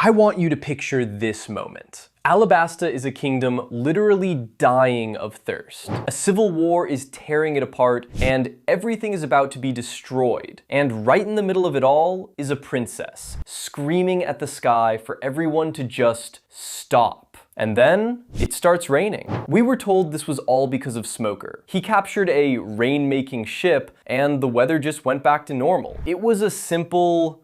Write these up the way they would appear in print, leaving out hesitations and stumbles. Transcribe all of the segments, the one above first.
I want you to picture this moment. Alabasta is a kingdom literally dying of thirst. A civil war is tearing it apart, and everything is about to be destroyed. And right in the middle of it all is a princess, screaming at the sky for everyone to just stop. And then it starts raining. We were told this was all because of Smoker. He captured a rain-making ship, and the weather just went back to normal. It was a simple,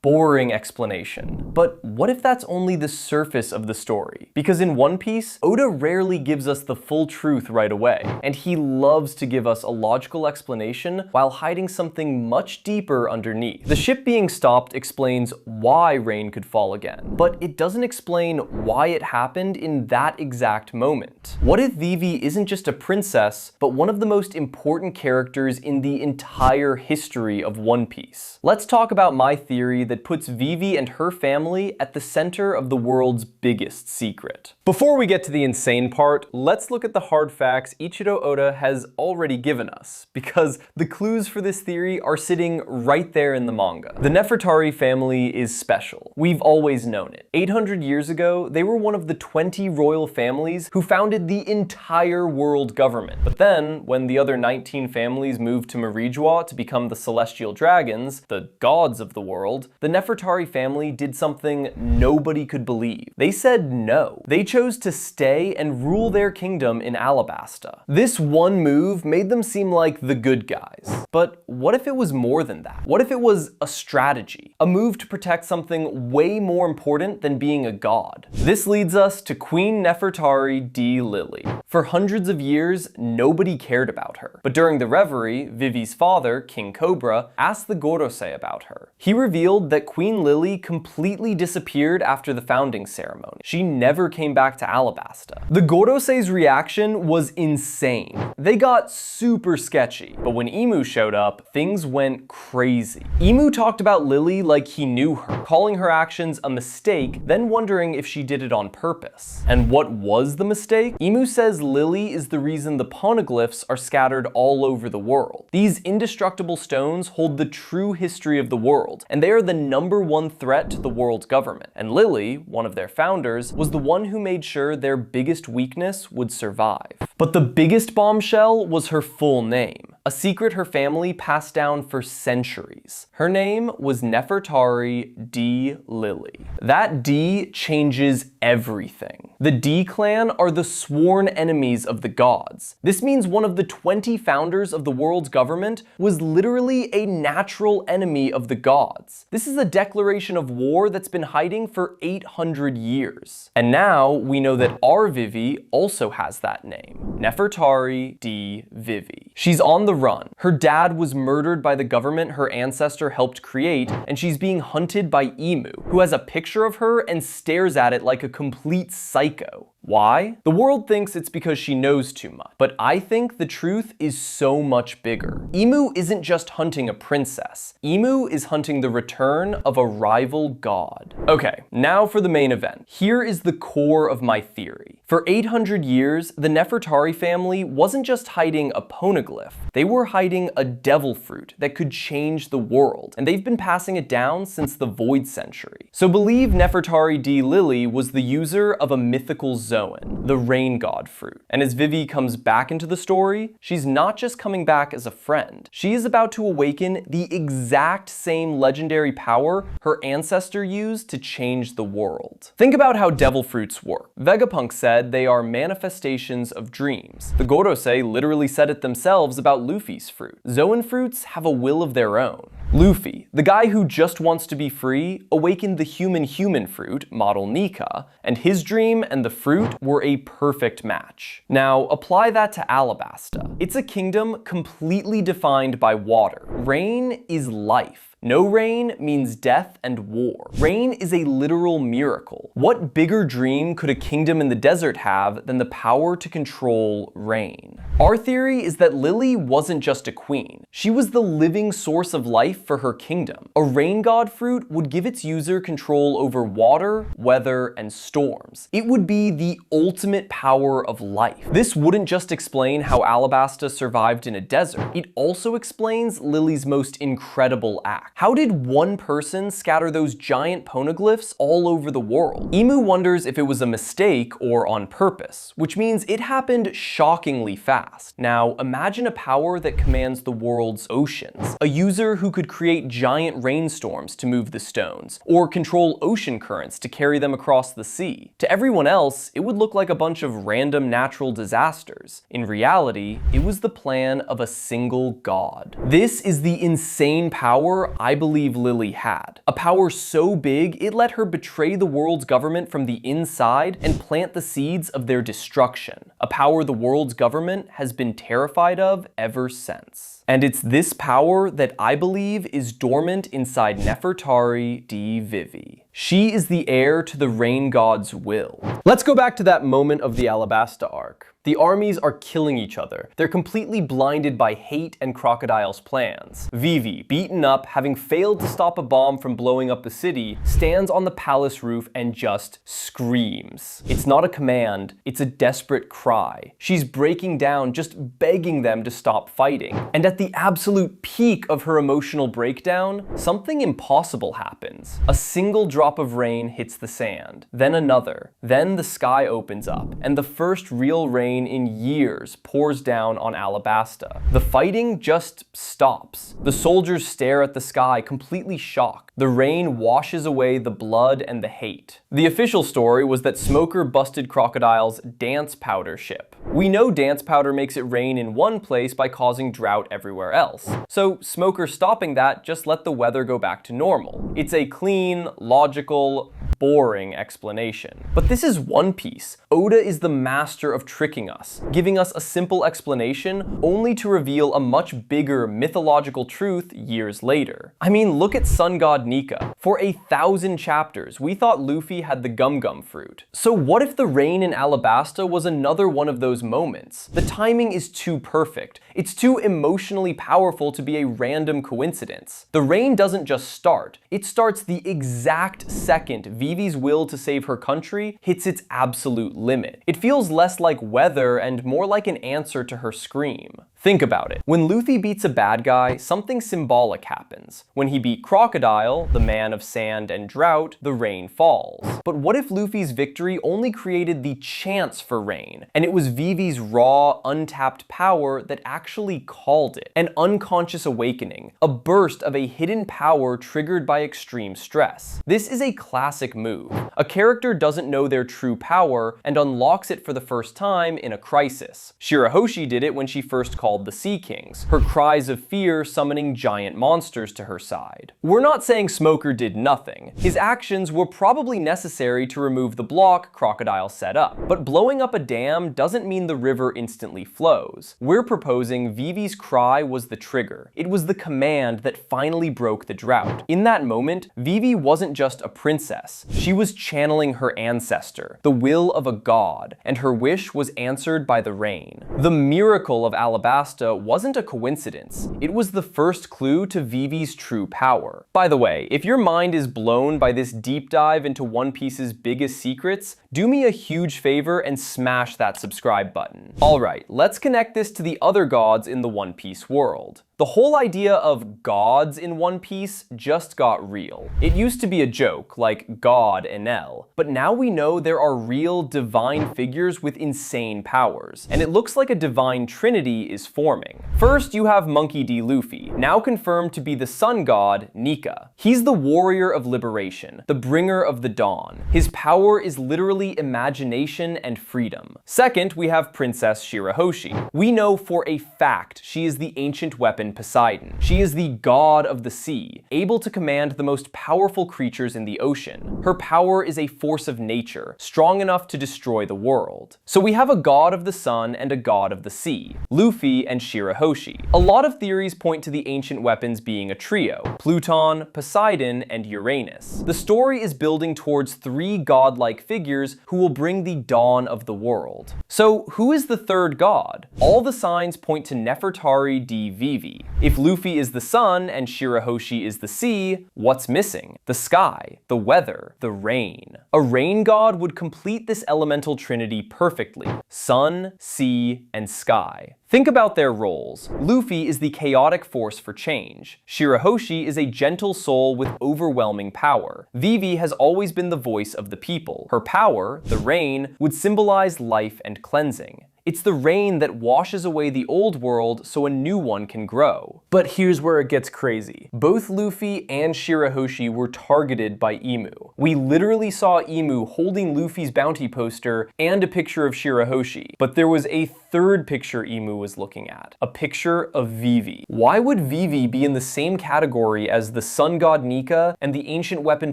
boring explanation. But what if that's only the surface of the story? Because in One Piece, Oda rarely gives us the full truth right away, and he loves to give us a logical explanation while hiding something much deeper underneath. The ship being stopped explains why rain could fall again, but it doesn't explain why it happened in that exact moment. What if Vivi isn't just a princess, but one of the most important characters in the entire history of One Piece? Let's talk about my theory that puts Vivi and her family at the center of the world's biggest secret. Before we get to the insane part, let's look at the hard facts Eiichiro Oda has already given us, because the clues for this theory are sitting right there in the manga. The Nefertari family is special. We've always known it. 800 years ago, they were one of the 20 royal families who founded the entire world government. But then, when the other 19 families moved to Merijua to become the celestial dragons, the gods of the world, the Nefertari family did something nobody could believe. They said no. They chose to stay and rule their kingdom in Alabasta. This one move made them seem like the good guys. But what if it was more than that? What if it was a strategy? A move to protect something way more important than being a god? This leads us to Queen Nefertari D. Lily. For hundreds of years, nobody cared about her. But during the Reverie, Vivi's father, King Cobra, asked the Gorosei about her. He revealed that Queen Lily completely disappeared after the founding ceremony. She never came back to Alabasta. The Gorosei's reaction was insane. They got super sketchy, but when Imu showed up, things went crazy. Imu talked about Lily like he knew her, calling her actions a mistake, then wondering if she did it on purpose. And what was the mistake? Imu says Lily is the reason the poneglyphs are scattered all over the world. These indestructible stones hold the true history of the world, and they are the #1 threat to the world's government. And Lily, one of their founders, was the one who made sure their biggest weakness would survive. But the biggest bombshell was her full name, a secret her family passed down for centuries. Her name was Nefertari D. Lily. That D changes everything. The D clan are the sworn enemies of the gods. This means one of the 20 founders of the world's government was literally a natural enemy of the gods. This is a declaration of war that's been hiding for 800 years. And now we know that our Vivi also has that name, Nefertari D. Vivi. She's on the run. Her dad was murdered by the government her ancestor helped create, and she's being hunted by Imu, who has a picture of her and stares at it like a complete psycho. Why? The world thinks it's because she knows too much, but I think the truth is so much bigger. Imu isn't just hunting a princess. Imu is hunting the return of a rival god. Okay, now for the main event. Here is the core of my theory. For 800 years, the Nefertari family wasn't just hiding a poneglyph. They were hiding a devil fruit that could change the world, and they've been passing it down since the Void Century. So believe Nefertari D. Lily was the user of a mythical Zoan, the rain god fruit. And as Vivi comes back into the story, she's not just coming back as a friend. She is about to awaken the exact same legendary power her ancestor used to change the world. Think about how devil fruits work. Vegapunk said they are manifestations of dreams. The Gorosei literally said it themselves about Luffy's fruit. Zoan fruits have a will of their own. Luffy, the guy who just wants to be free, awakened the human fruit, model Nika, and his dream and the fruit were a perfect match. Now, apply that to Alabasta. It's a kingdom completely defined by water. Rain is life. No rain means death and war. Rain is a literal miracle. What bigger dream could a kingdom in the desert have than the power to control rain? Our theory is that Lily wasn't just a queen. She was the living source of life for her kingdom. A rain god fruit would give its user control over water, weather, and storms. It would be the ultimate power of life. This wouldn't just explain how Alabasta survived in a desert. It also explains Lily's most incredible act. How did one person scatter those giant poneglyphs all over the world? Emu wonders if it was a mistake or on purpose, which means it happened shockingly fast. Now, imagine a power that commands the world's oceans. A user who could create giant rainstorms to move the stones, or control ocean currents to carry them across the sea. To everyone else, it would look like a bunch of random natural disasters. In reality, it was the plan of a single god. This is the insane power I believe Lily had. A power so big, it let her betray the world's government from the inside and plant the seeds of their destruction. A power the world's government has been terrified of ever since. And it's this power that I believe is dormant inside Nefertari di Vivi. She is the heir to the rain god's will. Let's go back to that moment of the Alabasta arc. The armies are killing each other. They're completely blinded by hate and Crocodile's plans. Vivi, beaten up, having failed to stop a bomb from blowing up the city, stands on the palace roof and just screams. It's not a command, it's a desperate cry. She's breaking down, just begging them to stop fighting. And at the absolute peak of her emotional breakdown, something impossible happens. A single drop of rain hits the sand, then another. Then the sky opens up, and the first real rain in years pours down on Alabasta. The fighting just stops. The soldiers stare at the sky, completely shocked. The rain washes away the blood and the hate. The official story was that Smoker busted Crocodile's dance powder ship. We know dance powder makes it rain in one place by causing drought everywhere else. So Smoker stopping that just let the weather go back to normal. It's a clean, logical, boring explanation. But this is One Piece. Oda is the master of tricking us, giving us a simple explanation only to reveal a much bigger mythological truth years later. I mean, look at Sun God Nika. For 1,000 chapters, we thought Luffy had the Gum Gum fruit. So what if the rain in Alabasta was another one of those moments? The timing is too perfect. It's too emotionally powerful to be a random coincidence. The rain doesn't just start. It starts the exact second Vivi's will to save her country hits its absolute limit. It feels less like weather and more like an answer to her scream. Think about it. When Luffy beats a bad guy, something symbolic happens. When he beat Crocodile, the man of sand and drought, the rain falls. But what if Luffy's victory only created the chance for rain, and it was Vivi's raw, untapped power that actually called it? An unconscious awakening, a burst of a hidden power triggered by extreme stress. This is a classic move. A character doesn't know their true power and unlocks it for the first time in a crisis. Shirahoshi did it when she first called the Sea Kings, her cries of fear summoning giant monsters to her side. We're not saying Smoker did nothing. His actions were probably necessary to remove the block Crocodile set up. But blowing up a dam doesn't mean the river instantly flows. We're proposing Vivi's cry was the trigger. It was the command that finally broke the drought. In that moment, Vivi wasn't just a princess. She was channeling her ancestor, the will of a god, and her wish was answered by the rain. The miracle of Alabasta wasn't a coincidence. It was the first clue to Vivi's true power. By the way, if your mind is blown by this deep dive into One Piece's biggest secrets, do me a huge favor and smash that subscribe button. Alright, let's connect this to the other gods in the One Piece world. The whole idea of gods in One Piece just got real. It used to be a joke, like God Enel, but now we know there are real divine figures with insane powers, and it looks like a divine trinity is forming. First, you have Monkey D. Luffy, now confirmed to be the sun god, Nika. He's the warrior of liberation, the bringer of the dawn. His power is literally imagination and freedom. Second, we have Princess Shirahoshi. We know for a fact she is the ancient weapon woman Poseidon. She is the god of the sea, able to command the most powerful creatures in the ocean. Her power is a force of nature, strong enough to destroy the world. So we have a god of the sun and a god of the sea, Luffy and Shirahoshi. A lot of theories point to the ancient weapons being a trio: Pluton, Poseidon, and Uranus. The story is building towards three godlike figures who will bring the dawn of the world. So who is the third god? All the signs point to Nefertari di Vivi. If Luffy is the sun and Shirahoshi is the sea, what's missing? The sky, the weather, the rain. A rain god would complete this elemental trinity perfectly: sun, sea, and sky. Think about their roles. Luffy is the chaotic force for change. Shirahoshi is a gentle soul with overwhelming power. Vivi has always been the voice of the people. Her power, the rain, would symbolize life and cleansing. It's the rain that washes away the old world so a new one can grow. But here's where it gets crazy. Both Luffy and Shirahoshi were targeted by Imu. We literally saw Imu holding Luffy's bounty poster and a picture of Shirahoshi, but there was a third picture Imu was looking at, a picture of Vivi. Why would Vivi be in the same category as the sun god Nika and the ancient weapon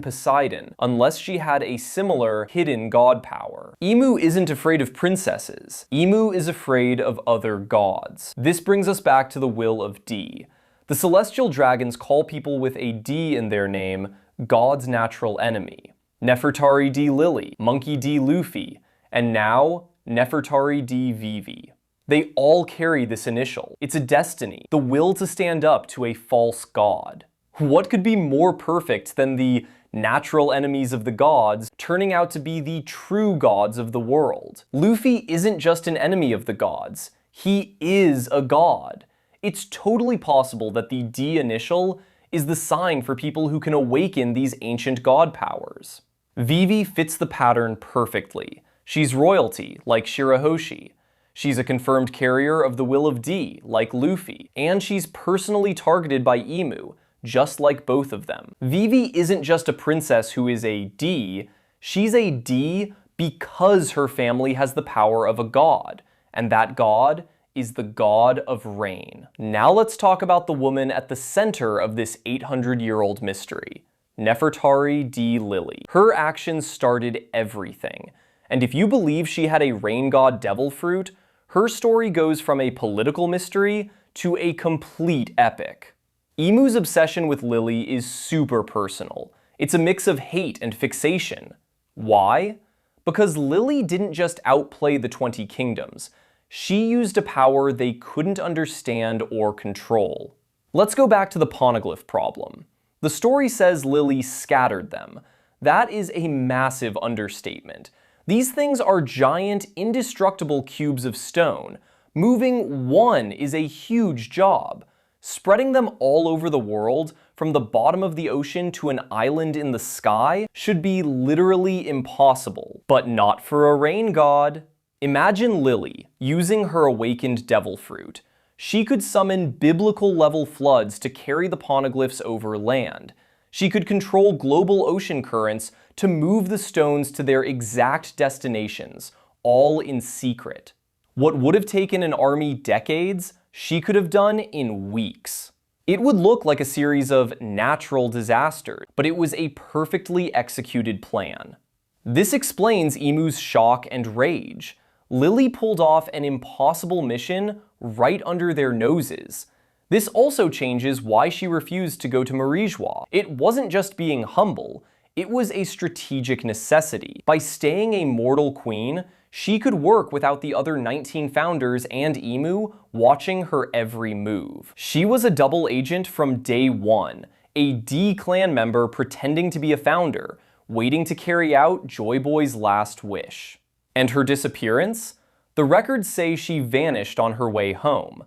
Poseidon, unless she had a similar hidden god power? Imu isn't afraid of princesses. Imu is afraid of other gods. This brings us back to the will of D. The celestial dragons call people with a D in their name God's natural enemy. Nefertari D. Lily, Monkey D. Luffy, and now Nefertari D. Vivi. They all carry this initial. It's a destiny, the will to stand up to a false god. What could be more perfect than the natural enemies of the gods turning out to be the true gods of the world? Luffy isn't just an enemy of the gods, he is a god. It's totally possible that the D initial is the sign for people who can awaken these ancient god powers. Vivi fits the pattern perfectly. She's royalty, like Shirahoshi. She's a confirmed carrier of the will of D, like Luffy. And she's personally targeted by Imu, just like both of them. Vivi isn't just a princess who is a D, she's a D because her family has the power of a god, and that god is the god of rain. Now let's talk about the woman at the center of this 800-year-old mystery, Nefertari D. Lily. Her actions started everything, and if you believe she had a rain god devil fruit, her story goes from a political mystery to a complete epic. Imu's obsession with Lily is super personal. It's a mix of hate and fixation. Why? Because Lily didn't just outplay the 20 kingdoms. She used a power they couldn't understand or control. Let's go back to the poneglyph problem. The story says Lily scattered them. That is a massive understatement. These things are giant, indestructible cubes of stone. Moving one is a huge job. Spreading them all over the world, from the bottom of the ocean to an island in the sky, should be literally impossible. But not for a rain god. Imagine Lily using her awakened devil fruit. She could summon biblical-level floods to carry the poneglyphs over land. She could control global ocean currents to move the stones to their exact destinations, all in secret. What would have taken an army decades, she could have done in weeks. It would look like a series of natural disasters, but it was a perfectly executed plan. This explains Imu's shock and rage. Lily pulled off an impossible mission right under their noses. This also changes why she refused to go to Marijois. It wasn't just being humble, it was a strategic necessity. By staying a mortal queen, she could work without the other 19 founders and Imu watching her every move. She was a double agent from day one, a D clan member pretending to be a founder, waiting to carry out Joy Boy's last wish. And her disappearance? The records say she vanished on her way home.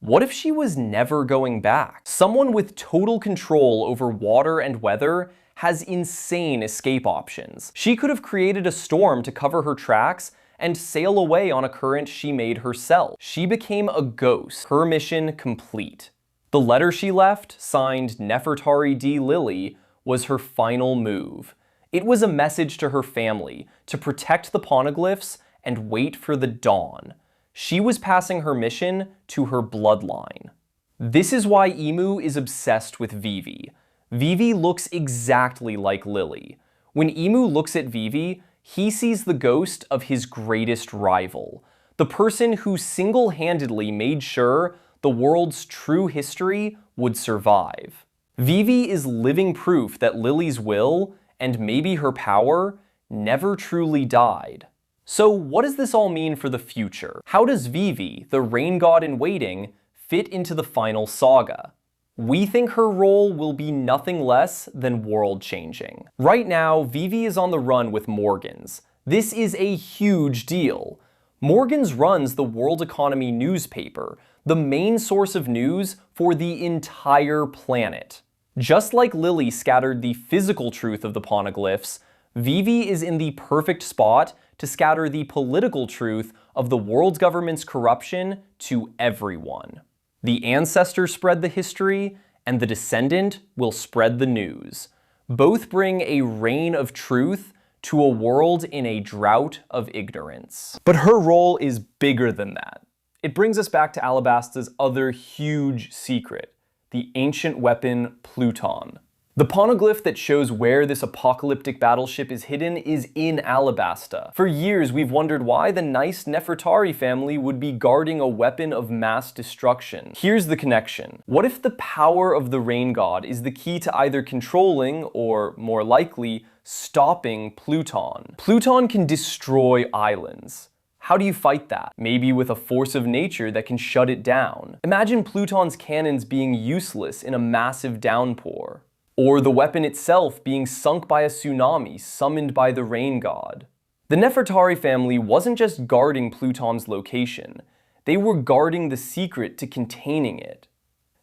What if she was never going back? Someone with total control over water and weather has insane escape options. She could have created a storm to cover her tracks and sail away on a current she made herself. She became a ghost, her mission complete. The letter she left, signed Nefertari D. Lily, was her final move. It was a message to her family to protect the poneglyphs and wait for the dawn. She was passing her mission to her bloodline. This is why Imu is obsessed with Vivi. Vivi looks exactly like Lily. When Imu looks at Vivi, he sees the ghost of his greatest rival, the person who single-handedly made sure the world's true history would survive. Vivi is living proof that Lily's will, and maybe her power, never truly died. So what does this all mean for the future? How does Vivi, the rain god in waiting, fit into the Final Saga? We think her role will be nothing less than world-changing. Right now, Vivi is on the run with Morgans. This is a huge deal. Morgans runs the World Economy newspaper, the main source of news for the entire planet. Just like Lily scattered the physical truth of the poneglyphs, Vivi is in the perfect spot to scatter the political truth of the world government's corruption to everyone. The ancestor spread the history, and the descendant will spread the news. Both bring a reign of truth to a world in a drought of ignorance. But her role is bigger than that. It brings us back to Alabasta's other huge secret, the ancient weapon Pluton. The poneglyph that shows where this apocalyptic battleship is hidden is in Alabasta. For years, we've wondered why the nice Nefertari family would be guarding a weapon of mass destruction. Here's the connection. What if the power of the rain god is the key to either controlling, or more likely, stopping Pluton? Pluton can destroy islands. How do you fight that? Maybe with a force of nature that can shut it down. Imagine Pluton's cannons being useless in a massive downpour. Or the weapon itself being sunk by a tsunami summoned by the rain god. The Nefertari family wasn't just guarding Pluton's location, they were guarding the secret to containing it.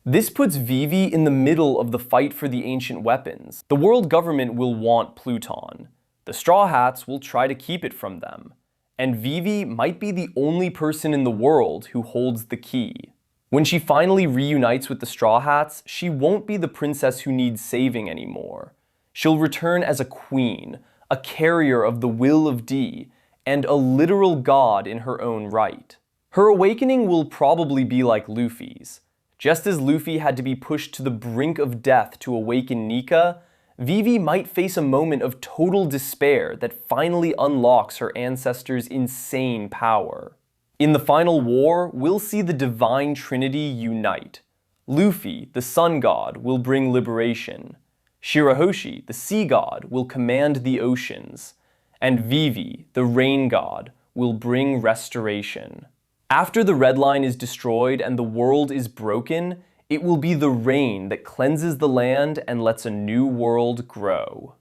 This puts Vivi in the middle of the fight for the ancient weapons. The world government will want Pluton. The Straw Hats will try to keep it from them. And Vivi might be the only person in the world who holds the key. When she finally reunites with the Straw Hats, she won't be the princess who needs saving anymore. She'll return as a queen, a carrier of the will of D, and a literal god in her own right. Her awakening will probably be like Luffy's. Just as Luffy had to be pushed to the brink of death to awaken Nika, Vivi might face a moment of total despair that finally unlocks her ancestors' insane power. In the final war, we'll see the divine trinity unite. Luffy, the sun god, will bring liberation. Shirahoshi, the sea god, will command the oceans. And Vivi, the rain god, will bring restoration. After the Red Line is destroyed and the world is broken, it will be the rain that cleanses the land and lets a new world grow.